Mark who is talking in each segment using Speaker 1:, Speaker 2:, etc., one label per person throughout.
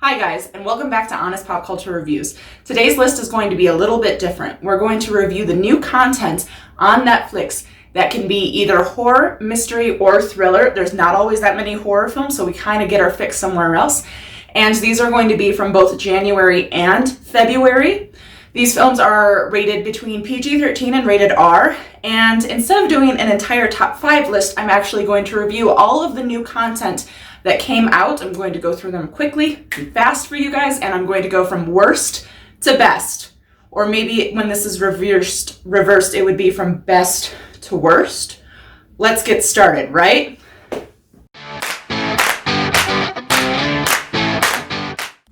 Speaker 1: Hi guys, and welcome back to Honest Pop Culture Reviews. Today's list is going to be a little bit different. We're going to review the new content on Netflix that can be either horror, mystery, or thriller. There's not always that many horror films, so we kind of get our fix somewhere else. And these are going to be from both January and February. These films are rated between PG-13 and rated R. And instead of doing an entire top 5 list, I'm actually going to review all of the new content that came out. I'm going to go through them quickly and fast for you guys, and I'm going to go from worst to best. Or maybe when this is reversed, it would be from best to worst. Let's get started, right?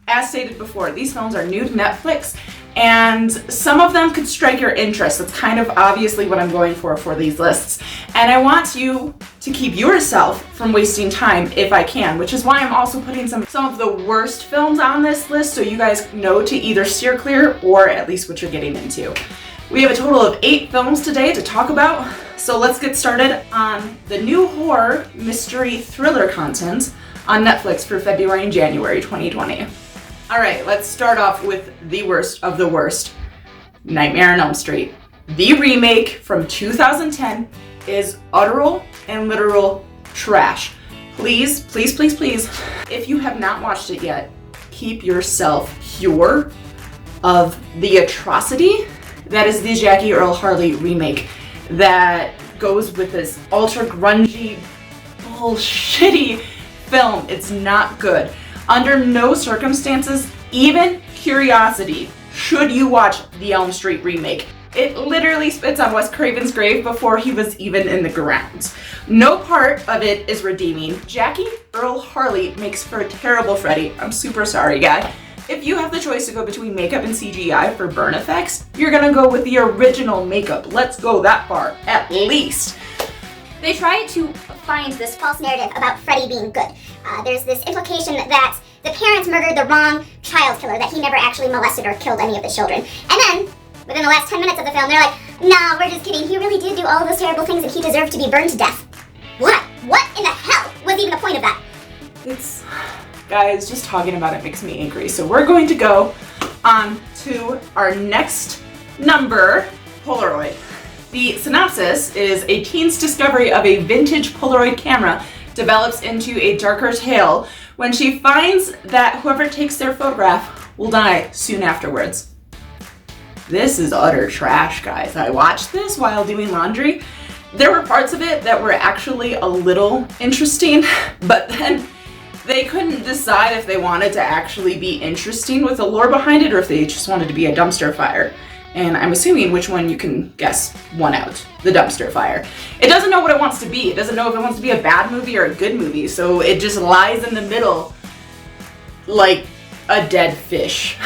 Speaker 1: As stated before, these films are new to Netflix, and some of them could strike your interest. That's kind of obviously what I'm going for these lists. And I want you to keep yourself from wasting time if I can, which is why I'm also putting some of the worst films on this list so you guys know to either steer clear or at least what you're getting into. We have a total of 8 films today to talk about, so let's get started on the new horror, mystery, thriller content on Netflix for February and January 2020. All right, let's start off with the worst of the worst, Nightmare on Elm Street. The remake from 2010 is utteral and literal trash. Please, please, please, please, if you have not watched it yet, keep yourself pure of the atrocity that is the Jackie Earle Haley remake that goes with this ultra grungy, bullshitty film. It's not good. Under no circumstances, even curiosity, should you watch the Elm Street remake. It literally spits on Wes Craven's grave before he was even in the ground. No part of it is redeeming. Jackie Earle Haley makes for a terrible Freddy. I'm super sorry, guy. If you have the choice to go between makeup and CGI for burn effects, you're gonna go with the original makeup. Let's go that far, at least.
Speaker 2: They try to find this false narrative about Freddy being good. There's this implication that the parents murdered the wrong child killer, that he never actually molested or killed any of the children. And then, within the last 10 minutes of the film, they're like, nah, we're just kidding. He really did do all of those terrible things and he deserved to be burned to death. What? What in the hell was even the point of that?
Speaker 1: Guys, just talking about it makes me angry. So we're going to go on to our next number, Polaroid. The synopsis is a teen's discovery of a vintage Polaroid camera develops into a darker tale when she finds that whoever takes their photograph will die soon afterwards. This is utter trash, guys. I watched this while doing laundry. There were parts of it that were actually a little interesting, but then they couldn't decide if they wanted to actually be interesting with the lore behind it or if they just wanted to be a dumpster fire. And I'm assuming which one you can guess won out, the dumpster fire. It doesn't know what it wants to be. It doesn't know if it wants to be a bad movie or a good movie, so it just lies in the middle like a dead fish.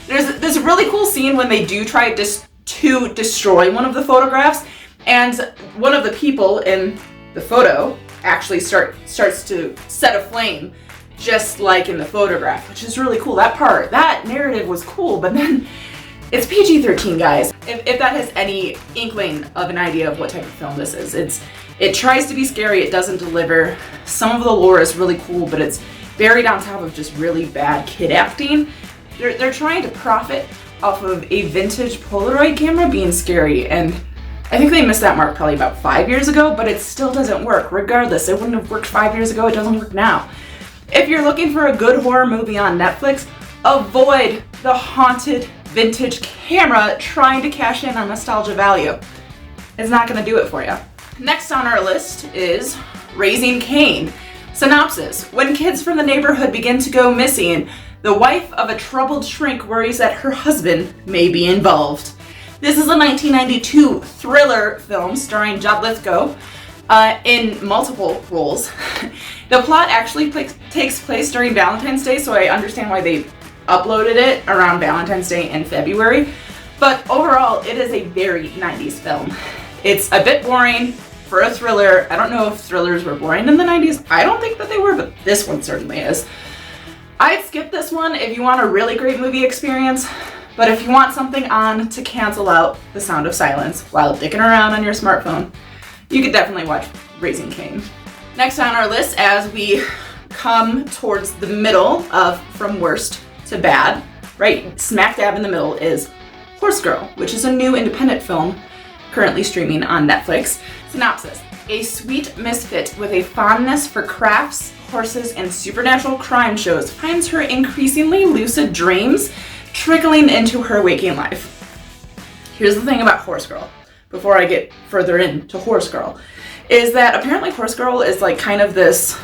Speaker 1: There's this really cool scene when they do try to destroy one of the photographs, and one of the people in the photo actually starts to set a flame just like in the photograph, which is really cool. That narrative was cool, but then it's PG-13, guys. If that has any inkling of an idea of what type of film this is, it tries to be scary, it doesn't deliver. Some of the lore is really cool, but it's buried on top of just really bad kid acting. They're trying to profit off of a vintage Polaroid camera being scary, and I think they missed that mark probably about 5 years ago, but it still doesn't work. Regardless, it wouldn't have worked 5 years ago, it doesn't work now. If you're looking for a good horror movie on Netflix, avoid the haunted vintage camera trying to cash in on nostalgia value. It's not gonna do it for you. Next on our list is Raising Cain. Synopsis: when kids from the neighborhood begin to go missing, the wife of a troubled shrink worries that her husband may be involved. This is a 1992 thriller film starring Judd Lithgow in multiple roles. The plot actually takes place during Valentine's Day, so I understand why they uploaded it around Valentine's Day in February, but overall it is a very 90s film. It's a bit boring for a thriller. I don't know if thrillers were boring in the 90s. I don't think that they were, but this one certainly is. I'd skip this one if you want a really great movie experience, but if you want something on to cancel out the sound of silence while dicking around on your smartphone, you could definitely watch Raising Cain. Next on our list, as we come towards the middle of from worst to bad, right smack dab in the middle, is Horse Girl, which is a new independent film currently streaming on Netflix. Synopsis: a sweet misfit with a fondness for crafts, horses, and supernatural crime shows finds her increasingly lucid dreams trickling into her waking life. Here's the thing about Horse Girl, before I get further into Horse Girl, is that apparently Horse Girl is like kind of this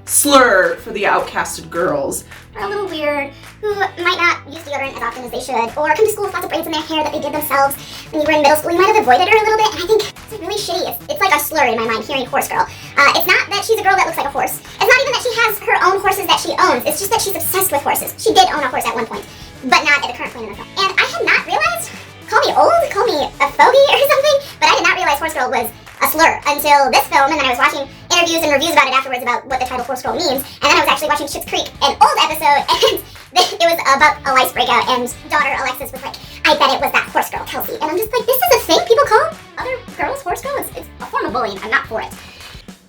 Speaker 1: slur for the outcasted girls.
Speaker 2: Are a little weird, who might not use deodorant as often as they should, or come to school with lots of braids in their hair that they did themselves when you were in middle school. You might have avoided her a little bit, and I think it's really shitty. It's like a slur in my mind, hearing Horse Girl. It's not that she's a girl that looks like a horse. It's not even that she has her own horses that she owns. It's just that she's obsessed with horses. She did own a horse at one point, but not at the current point in the film. And I had not realized, call me old, call me a fogey or something, but I did not realize Horse Girl was a slur until this film, and then I was watching interviews and reviews about it afterwards about what the title Horse Girl means, and then I was actually watching Schitt's Creek, an old episode, and it was about a lice breakout, and daughter Alexis was like, I bet it was that Horse Girl, Kelsey. And I'm just like, this is a thing people call other girls Horse Girl? It's a form of bullying. I'm not for it.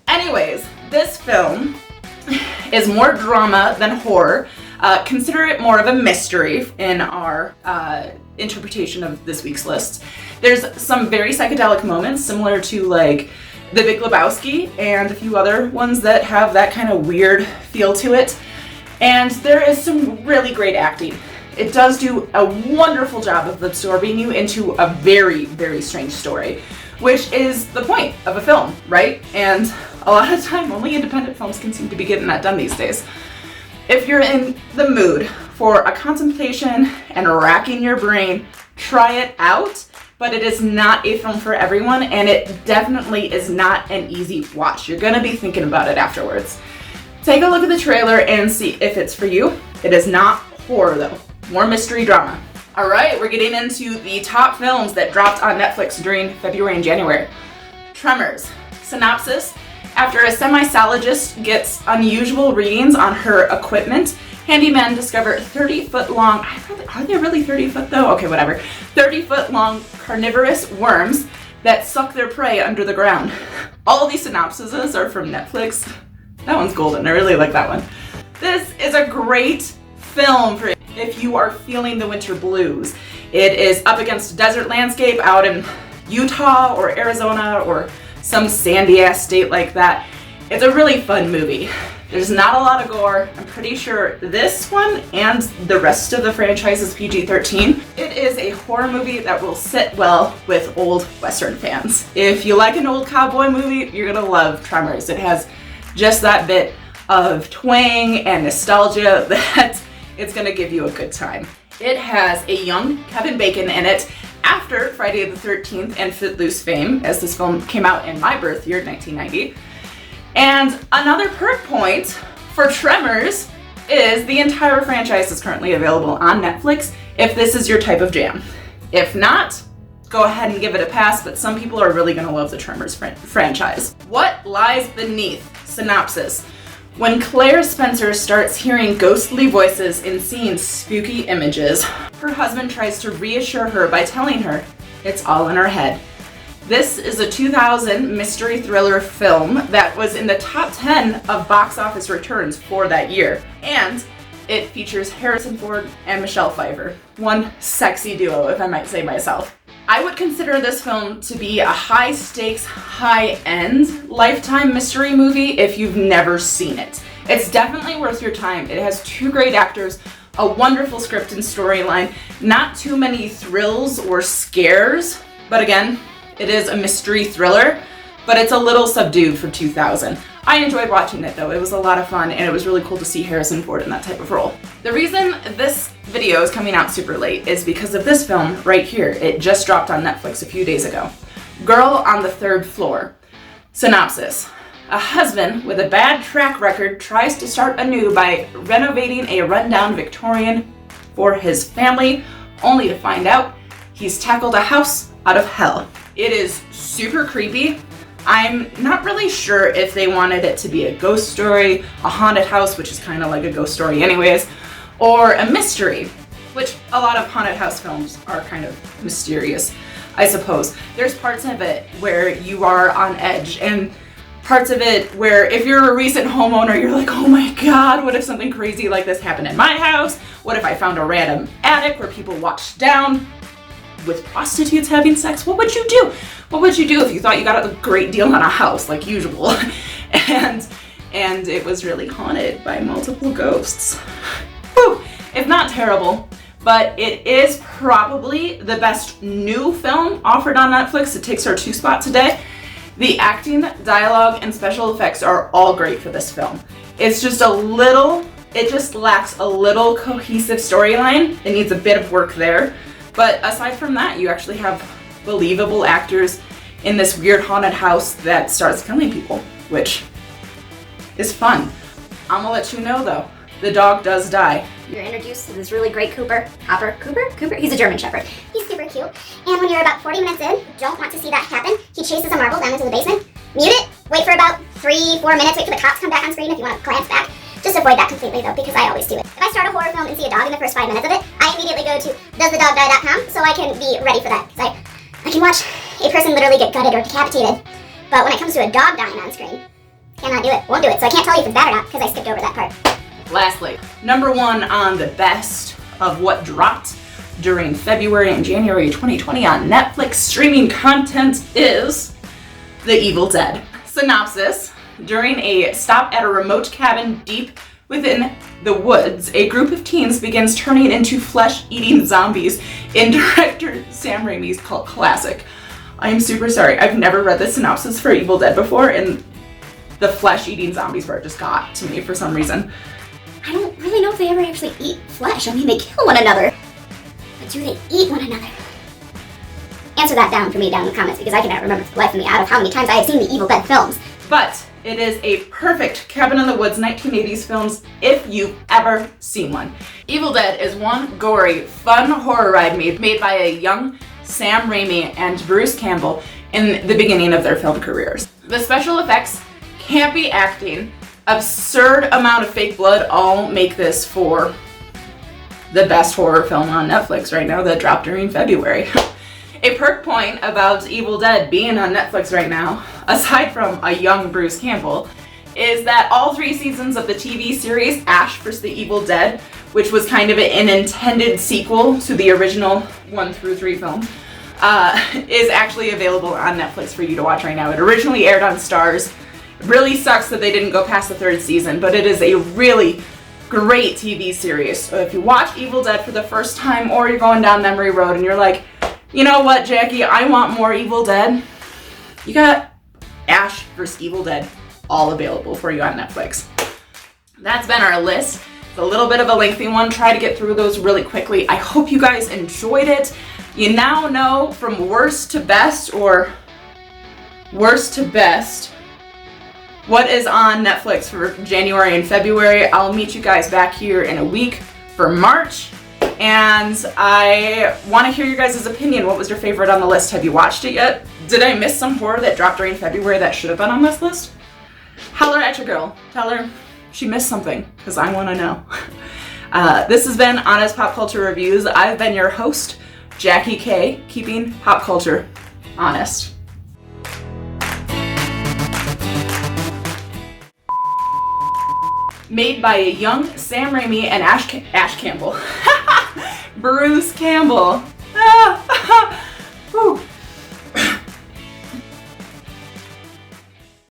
Speaker 1: Anyways, this film is more drama than horror. Consider it more of a mystery in our interpretation of this week's list. There's some very psychedelic moments similar to like The Big Lebowski and a few other ones that have that kind of weird feel to it. And there is some really great acting. It does do a wonderful job of absorbing you into a very, very strange story, which is the point of a film, right? And a lot of time, only independent films can seem to be getting that done these days. If you're in the mood for a contemplation and racking your brain, try it out, but it is not a film for everyone, and it definitely is not an easy watch. You're gonna be thinking about it afterwards. Take a look at the trailer and see if it's for you. It is not horror though, more mystery drama. All right, we're getting into the top films that dropped on Netflix during February and January. Tremors. Synopsis: after a semi-sologist gets unusual readings on her equipment, handymen discover 30-foot long, are they really 30 foot though? Okay, whatever. 30-foot long carnivorous worms that suck their prey under the ground. All of these synopsises are from Netflix. That one's golden, I really like that one. This is a great film for if you are feeling the winter blues. It is up against a desert landscape out in Utah or Arizona or some sandy ass state like that. It's a really fun movie. There's not a lot of gore. I'm pretty sure this one and the rest of the franchise is PG-13. It is a horror movie that will sit well with old Western fans. If you like an old cowboy movie, you're gonna love Tremors. It has just that bit of twang and nostalgia that it's gonna give you a good time. It has a young Kevin Bacon in it after Friday the 13th and Footloose fame, as this film came out in my birth year, 1990. And another perk point for Tremors is the entire franchise is currently available on Netflix if this is your type of jam. If not, go ahead and give it a pass, but some people are really gonna love the Tremors franchise. What lies beneath? Synopsis: when Claire Spencer starts hearing ghostly voices and seeing spooky images, her husband tries to reassure her by telling her it's all in her head. This is a 2000 mystery thriller film that was in the top 10 of box office returns for that year. And it features Harrison Ford and Michelle Pfeiffer. One sexy duo, if I might say myself. I would consider this film to be a high-stakes, high-end Lifetime mystery movie if you've never seen it. It's definitely worth your time. It has two great actors, a wonderful script and storyline, not too many thrills or scares, but again, it is a mystery thriller, but it's a little subdued for 2000. I enjoyed watching it though. It was a lot of fun and it was really cool to see Harrison Ford in that type of role. The reason this video is coming out super late is because of this film right here. It just dropped on Netflix a few days ago. Girl on the Third Floor. Synopsis: a husband with a bad track record tries to start anew by renovating a rundown Victorian for his family, only to find out he's tackled a house out of hell. It is super creepy. I'm not really sure if they wanted it to be a ghost story, a haunted house, which is kind of like a ghost story anyways, or a mystery, which a lot of haunted house films are kind of mysterious, I suppose. There's parts of it where you are on edge, and parts of it where if you're a recent homeowner, you're like, oh my God, what if something crazy like this happened in my house? What if I found a random attic where people watched down with prostitutes having sex? What would you do? What would you do if you thought you got a great deal on a house like usual and it was really haunted by multiple ghosts? Whew. It's not terrible, but it is probably the best new film offered on Netflix. It takes our 2 spot today. The acting, dialogue, and special effects are all great for this film. It's just it just lacks a little cohesive storyline. It needs a bit of work there. But aside from that, you actually have believable actors in this weird haunted house that starts killing people, which is fun. I'm gonna let you know though, the dog does die.
Speaker 2: You're introduced to this really great Cooper. He's a German Shepherd. He's super cute. And when you're about 40 minutes in, don't want to see that happen, he chases a marble down into the basement. Mute it, wait for about 3-4 minutes, wait for the cops to come back on screen if you want to glance back. Just avoid that completely though, because I always do it. If I start a horror film and see a dog in the first 5 minutes of it, I immediately go to doesthedogdie.com so I can be ready for that. Because I can watch a person literally get gutted or decapitated, but when it comes to a dog dying on screen, cannot do it, won't do it. So I can't tell you if it's bad or not, because I skipped over that part.
Speaker 1: Lastly, number 1 on the best of what dropped during February and January 2020 on Netflix streaming content is The Evil Dead. Synopsis: during a stop at a remote cabin deep within the woods, a group of teens begins turning into flesh-eating zombies in director Sam Raimi's cult classic. I am super sorry, I've never read the synopsis for Evil Dead before, and the flesh-eating zombies part just got to me for some reason.
Speaker 2: I don't really know if they ever actually eat flesh. I mean, they kill one another. But do they eat one another? Answer that down for me down in the comments, because I cannot remember for the life of me out of how many times I have seen the Evil Dead films.
Speaker 1: But it is a perfect Cabin in the Woods 1980s films if you've ever seen one. Evil Dead is one gory, fun horror ride made by a young Sam Raimi and Bruce Campbell in the beginning of their film careers. The special effects, campy acting, absurd amount of fake blood all make this for the best horror film on Netflix right now that dropped during February. A perk point about Evil Dead being on Netflix right now, aside from a young Bruce Campbell, is that all 3 seasons of the TV series Ash vs. the Evil Dead, which was kind of an intended sequel to the original 1 through 3 film, is actually available on Netflix for you to watch right now. It originally aired on Starz. It really sucks that they didn't go past the 3rd season, but it is a really great TV series. So if you watch Evil Dead for the first time, or you're going down memory road and you're like, you know what, Jackie, I want more Evil Dead, you got Ash vs. Evil Dead all available for you on Netflix. That's been our list. It's a little bit of a lengthy one. Try to get through those really quickly. I hope you guys enjoyed it. You now know from worst to best, or worst to best, what is on Netflix for January and February. I'll meet you guys back here in a week for March. And I want to hear your guys' opinion. What was your favorite on the list? Have you watched it yet? Did I miss some horror that dropped during February that should have been on this list? Holler at your girl. Tell her she missed something, because I want to know. This has been Honest Pop Culture Reviews. I've been your host, Jackie K, keeping pop culture honest. Made by a young Sam Raimi and Ash Campbell. Bruce Campbell.